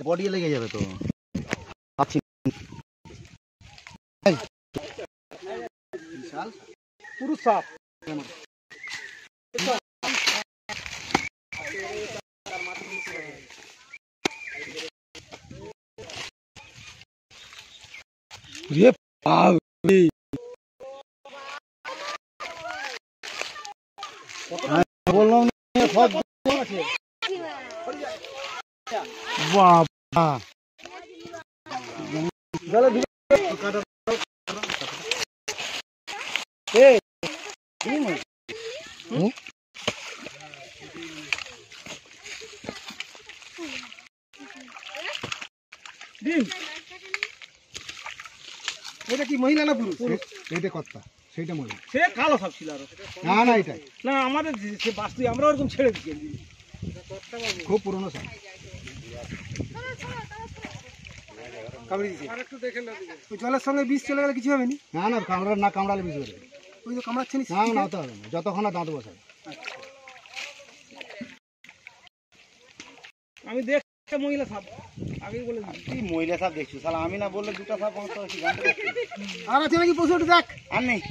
Body লেগে যাবে তো পুরো সাপ বললাম এটা কি মহিলা না পুরুষ? এটা কর্তা, সেইটা মহিলা। সে কালো সব ছিল আরো। না না এটাই না, আমাদের সে বাস্তু আমরা ওরকম ছেড়ে দিয়েছি, খুব পুরনো সাপ। জলের সঙ্গে বিষ চলে গেলে কিছু হবে না? না না কামড়ালে বিষ হবে। ওই তো কামড়াচ্ছে না, না হতে হবে না, যতক্ষণ না দাঁত বসাবে। আমি দেখ মহিলা সাপ আগেই বলে দিই, মহিলা সাপ দেখছি শালা, আমি না বললে দুটো সাপ আর আছে নাকি? পশু দেখ, আর নেই,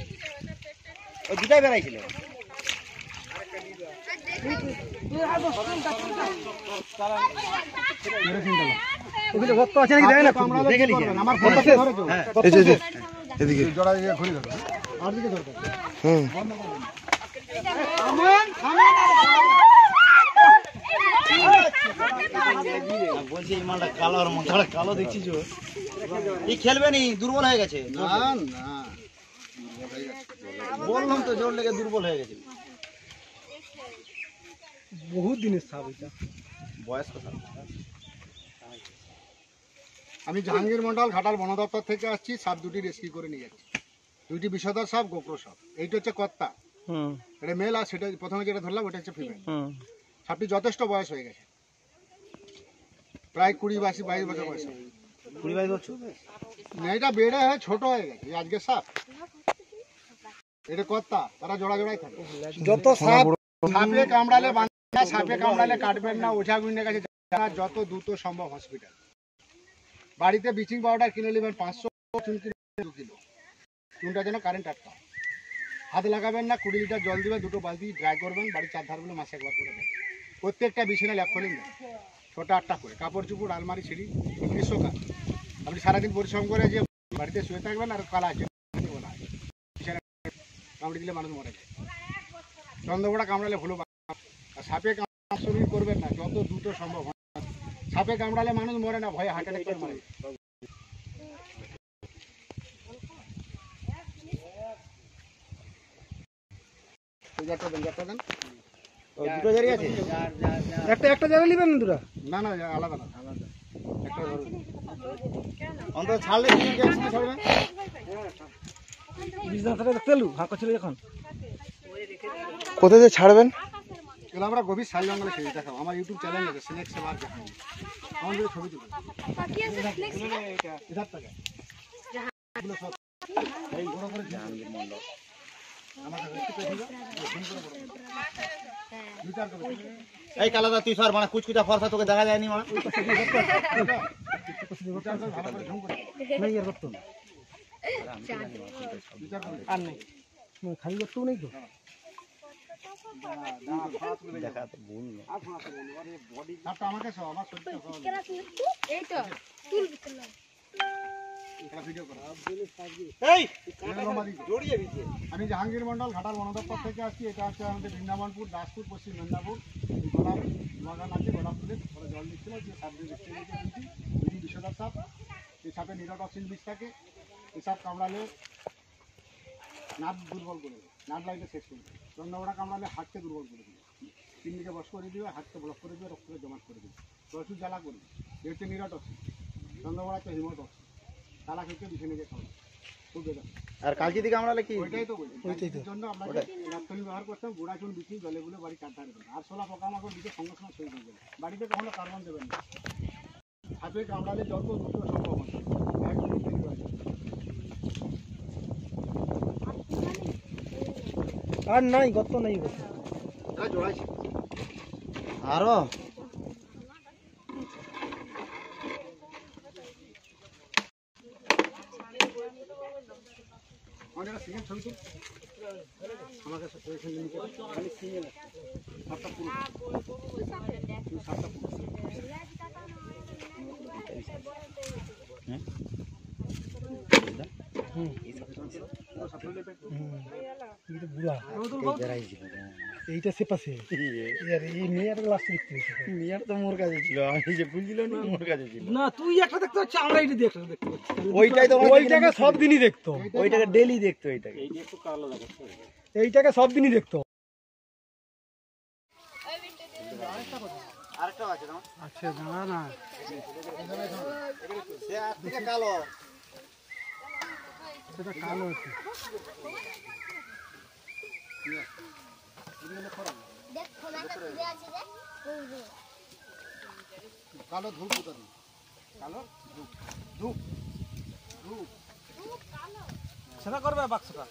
ওই দুটাই বেড়াইছিল। বলছি এই মালটা কালো, আর মাথাটা কালো দেখছিস, এই খেলবে নি, দুর্বল হয়ে গেছে। না না বললাম তো, জোর লেগে দুর্বল হয়ে গেছে। বহুত দিনের সাপ এটা, বয়স্ক সাপ। আমি জাহাঙ্গীর মন্ডল, ঘাটাল বন দপ্তর থেকে আসছি। সাপ দুটি রেস্কিউ করে নিয়ে যাচ্ছি। দুইটি বিষধর সাপ, গোপ্র সাপ। এইটা হচ্ছে কর্তা, এটা মেল, আর সেটা প্রথমে যেটা ধরলাম ওটা হচ্ছে ফিমেল। সাপটি যথেষ্ট বয়স হয়ে গেছে, প্রায় 20-22 বছর বয়স। 20-22 বছর না, এটা বেড়ে ছোট হয়ে গেছে আজকে সাপ। এটা কর্তা, তারা জোড়া জোড়াই থাকে। যত সাপ সাপে কামড়ালে বাঁধা, সাপে কামড়ালে কাটবেন না, ওঝা গুইনের কাছে যত দ্রুত সম্ভব হসপিটাল। বাড়িতে ব্লিচিং পাউডার কিনে নেবেন 500 কিলো, চুনটা যেন কারেন্ট আটকা। হাত লাগাবেন না, 20 লিটার জল দিবেন, 2টো বালতি ড্রাই করবেন, বাড়ির 4 ধারগুলো মাসে একবার করে দেবেন। প্রত্যেকটা বিছানা ল্যাপথলিন দেন, 6টা-8টা করে। কাপড় চুপড়, আলমারি, সিঁড়ি, গ্রীষ্মকাল আপনি সারাদিন পরিশ্রম করে যে বাড়িতে শুয়ে থাকবেন, আর কালা আছে কামড়ে দিলে মানুষ মরে যায়। চন্দ্রপোড়া কামড়ালে ভুলো, আর সাপে কামড়ানি করবেন না, যত দ্রুত সম্ভব। সাপে কামড়ালে মানুষ মরে না, ভয়ে হার্ট অ্যাটাক করে মরে। দুটো জারি আছে, একটা জারি নেবেন না? দুটো না না, আলাদা না, আলাদা একটা ধরুন। অন্তত ছাড়লে একসঙ্গে ছাড়বেন। এখন কোথায় ছাড়বেন? এগুলো আমরা গভীর শাল জঙ্গলে ছেড়ে দেখাবো। আমার ইউটিউব চ্যানেল আছে, সিলেক্ট সেবার দেখাবো। আমার ছবি তুলবেন। এই কালাদা তুই সর, মানে কুচকুচা ফর্সা তোকে দেখা যায়নি, মানে আর নেই খালি করতেও নেই তো আমাকে আমি জাহাঙ্গীর মন্ডল ঘাটাল বন দপ্তর থেকে আসছি। এটা হচ্ছে আমাদের বৃন্দাবনপুর, দাসপুর, পশ্চিম মেদিনীপুর। গোলাপ বাগান আছে, গোলাপ ফুলের ওরা জল দিচ্ছিল, যে সাপ দিয়ে দেখতে দিদি বিষধর সাপ। এই সাপে নিরোটক্সিন বিষ থাকে। এই সাপ কামড়ালে নাক দুর্বল করে দেবে, নাক লাইটে শেষ করে দেবে। চন্দ্রবড়া কামড়ালে হাতকে দুর্বল করে দেবে, কিডনিকে বস করে দেবে, হাতকে ব্লক করে দেবে, রক্তকে জমাট করে দেবে, প্রচুর জ্বালা করবে। এই হচ্ছে নিরোটক্সিন। চন্দ্রবড়া হচ্ছে হিমোটক্সিন। তালা খেতে বিষে নিয়ে খাওয়া খুব বেদা। আর কালকে দিকে আমরা কি ওইটাই তো বলছি, ওইটার জন্য আপনাকে ন্যাপথলিন ব্যবহার করতাম, গোড়া চুন বিছিয়ে জলে গুলো বাড়ি কাটতে দেবেন। আর 16 পোকামাকড় দিকে সঙ্গে সঙ্গে সই হয়ে যাবে। বাড়িতে কখনো কার্বন দেবেন না। সাপে কামড়ালে যত দ্রুত সম্ভব আছে 1 মিনিট দেরি হয়ে যাবে। আর নাই গত নাই জোড়াইছি আরো আমাদের সিঙ্গেল ছবি তুল আমাকে সিঙ্গেল সাতটা পুরো সাতটা পুরো এইটা সে পাশে এই মেয়ের লাস্ট দেখতে মিয়ার তো মোর কাছে ছিল, আমি যে বুঝছিল না মোর কাছে ছিল না। তুই একটা দেখতে পাচ্ছিস, আমরা এইটা দেখতে পাচ্ছি। ওইটাই তো ওইটাকে সব দিনই দেখতো, ওইটাকে ডেইলি দেখতো। এইটাকে এইটাকে সব দিনই দেখতো। আরেকটা আছে না আচ্ছা জানা না সে আর থেকে কালো, সেটা কালো আছে। কালো ধূপ উতারি, কালো ধূপ ধূপ ধূপ সেটা করবে বাক্সটা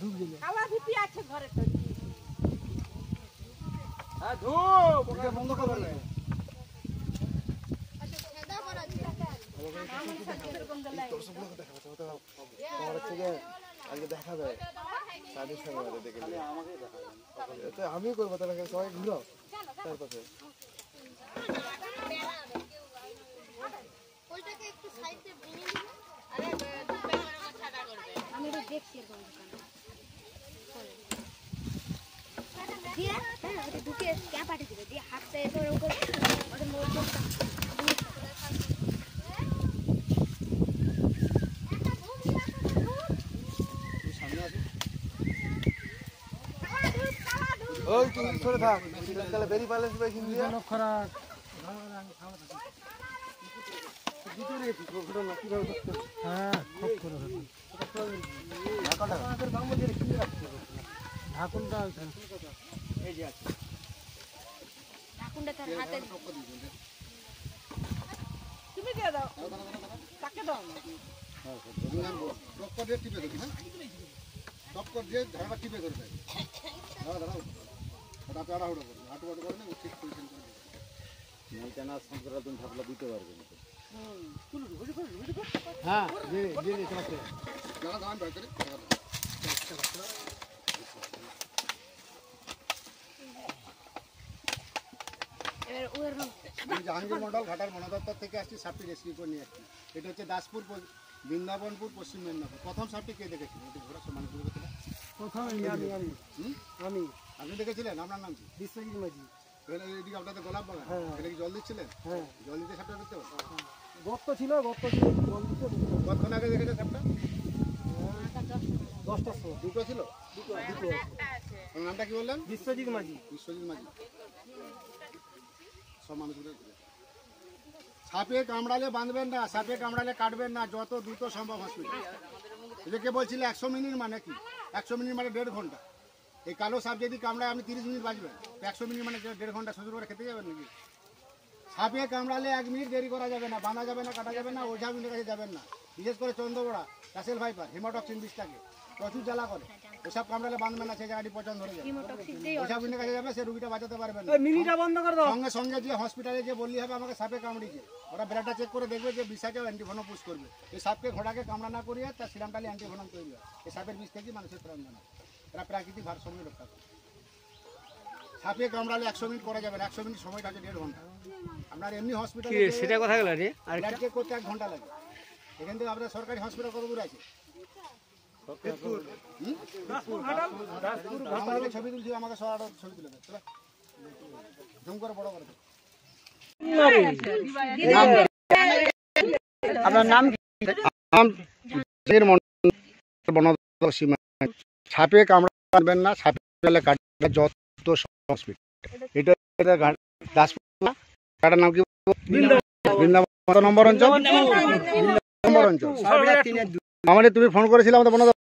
ধূপ দিলে কালা ধুতি আছে ঘরে তো। হ্যাঁ ধূপ এটা বন্ধ করবে। আগে দেখাবে আমি করবো, তাহলে সবাই ঘুরো তার পাশে। আমি দেখছি দিয়ে হ্যাঁ ওটা ঢুকে ক্যাপ পাঠিয়ে দিবে দিয়ে হাতটা এসে ওর ওদের মধ্যে ওই তুমি সরে থাক, তাহলে বেরি প্যালেস বা হিন্দি খরাক হ্যাঁ খুব করে ঢাকুনটা এই যে আছে ঢাকুনটা তার হাতে তুমি দিয়ে দাও তাকে দাও টপ করে টিপে দেবে। হ্যাঁ টপ করে দিয়ে ধারা টিপে ধরবে। দাঁড়া দাঁড়া ওটা তো আড়াহুড়ো করবে, হাঁটু হাঁটু করে না, ঠিক পজিশন করে দেবে। নয়টা না সংসার তুমি থাকলে দিতে পারবে না। হ্যাঁ জি জি জি তোমাকে দাঁড়া দাঁড়ান বের করে এবার ওর আমি জাহাঙ্গীর মন্ডল ঘাটাল বন দপ্তর থেকে আসছি। সাপটি রেস্কিউ করে নিয়ে আসছি। এটা হচ্ছে দাসপুর, বৃন্দাবনপুর, পশ্চিম মেদিনীপুর। প্রথম সাপটি কে দেখেছিল? একটু ঘোরা সমান করে দেখে। প্রথম আমি আপনি দেখেছিলেন? আপনার নাম কি? বিশ্বজিৎ মাঝি। এদিকে আপনাদের গোলাপ বাগান, হ্যাঁ। এটা কি জল দিচ্ছিলেন? হ্যাঁ জল দিতে সাপটা দেখতে পাবেন? গর্ত ছিল জল দিতে কতক্ষণ আগে দেখেছে সাপটা? 10টার সময় দুটো ছিল। দুটো ওর নামটা কি বললেন? বিশ্বজিৎ মাঝি। বিশ্বজিৎ মাঝি। সব মানুষগুলো সাপে কামড়ালে বাঁধবেন না, সাপে কামড়ালে কাটবেন না, যত দ্রুত সম্ভব হসপিটাল। এদেরকে বলছিল 100 মিনিট মানে কি? 100 মিনিট মানে 1.5 ঘন্টা। এই কালো সাপ যদি কামড়ায় আপনি 30 মিনিট বাঁচবেন, 100 মিনিট মানে 1.5 ঘন্টা শ্বশুর করে খেতে যাবেন নাকি? সাপে কামড়ালে 1 মিনিট দেরি করা যাবে না, বাঁধা যাবে না, কাটা যাবে না, ওঝা বিনের কাছে যাবেন না। বিশেষ করে চন্দ্রবড়া, ক্যাসেল ভাইপার, হিমোটক্সিন বিষ থাকে। প্রচুর জ্বালা করে। ওসব কামড়ালে বাঁধবে না, সেই জায়গাটি পচন ধরে যাবে। ওসব দিনের কাছে যাবে, সে রুগীটা বাঁচাতে পারবে না। মিনিটা বন্ধ করে দাও। সঙ্গে সঙ্গে যে হসপিটালে যে বললি হবে আমাকে সাপে কামড়িয়েছে, ওরা ব্লাডটা চেক করে দেখবে যে বিষাকে অ্যান্টিভেনম পুশ করবে। এই সাপকে ঘোড়াকে কামড়া না করিয়ে তার সিরাম টালি অ্যান্টিভেনম তৈরি হয়। এই সাপের বিষ থেকে মানুষের প্রাণ জানা, এরা প্রাকৃতিক ভারসাম্য রক্ষা করে। সাপে কামড়ালে 100 মিনিট করা যাবে না, 100 মিনিট সময় থাকে 1.5 ঘন্টা। আপনার এমনি হসপিটালে সেটা কথা গেল রে। ব্লাড চেক করতে 1 ঘন্টা লাগে। এখান থেকে আপনার সরকারি হসপিটাল কত দূর আছে? আমাকে ছবি তুলছি, আমাকে সবার ছবি তুলে দেয়, চলো জুম করে বড় করে। আপনার নাম সাপে কামড়াবেন না, সাপে কাটবে যত হসপিটাল। এটা দাসপুর কাটার নাম কি? বৃন্দাবন। কত নম্বর অঞ্চল? নম্বর অঞ্চল। আমাদের তুমি ফোন করেছিলাম আমাদের বন দপ্তর।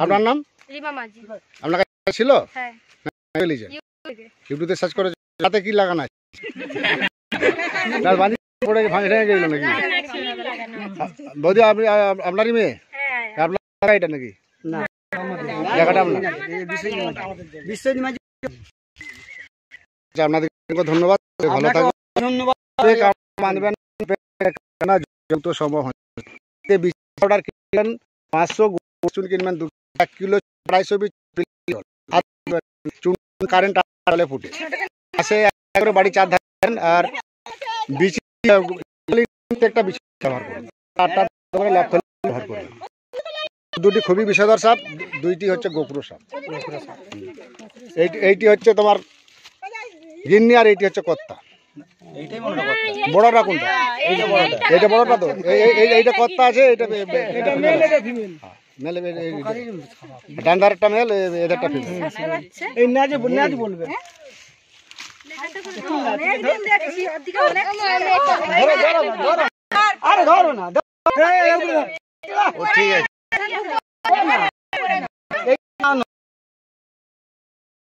আপনার নাম? রিমা মাঝি। আপনার কাছে ছিল? হ্যাঁ। ইউটিউবে সার্চ করে তাতে কি লাগানো আছে? না বাড়ি পড়ে ভেঙে গেল নাকি? বৌদি আপনি আপনারই মেয়ে? আপনার জায়গা এটা নাকি? না, জায়গাটা আপনার? আচ্ছা, আপনাদেরকে ধন্যবাদ, ভালো থাকবেন। ধন্যবাদ। মানবেন না যত সম্ভব হয়। 500 চুন কিনবেন, 1 কিলো 250 বীজ চুন কারেন্ট আলে ফুটে আসে একবারে বাড়ি 4 ধান। আর বীজ একটা বীজ ব্যবহার করুন, 8টা ল্যাব ব্যবহার করুন। দুটি খুবই বিষধর সাপ, দুইটি হচ্ছে গোখরো সাপ। এইটি হচ্ছে তোমার গিন্নি, আর এইটি হচ্ছে কত্তা। বড়টা কোনটা? এইটা বড়টা তো, এইটা কত্তা আছে, এইটা মেল, ডান ধারেরটা মেল, এদেরটা ফিমেল। এই নাজ বলবে। আরে ধরো না, ঠিক আছে।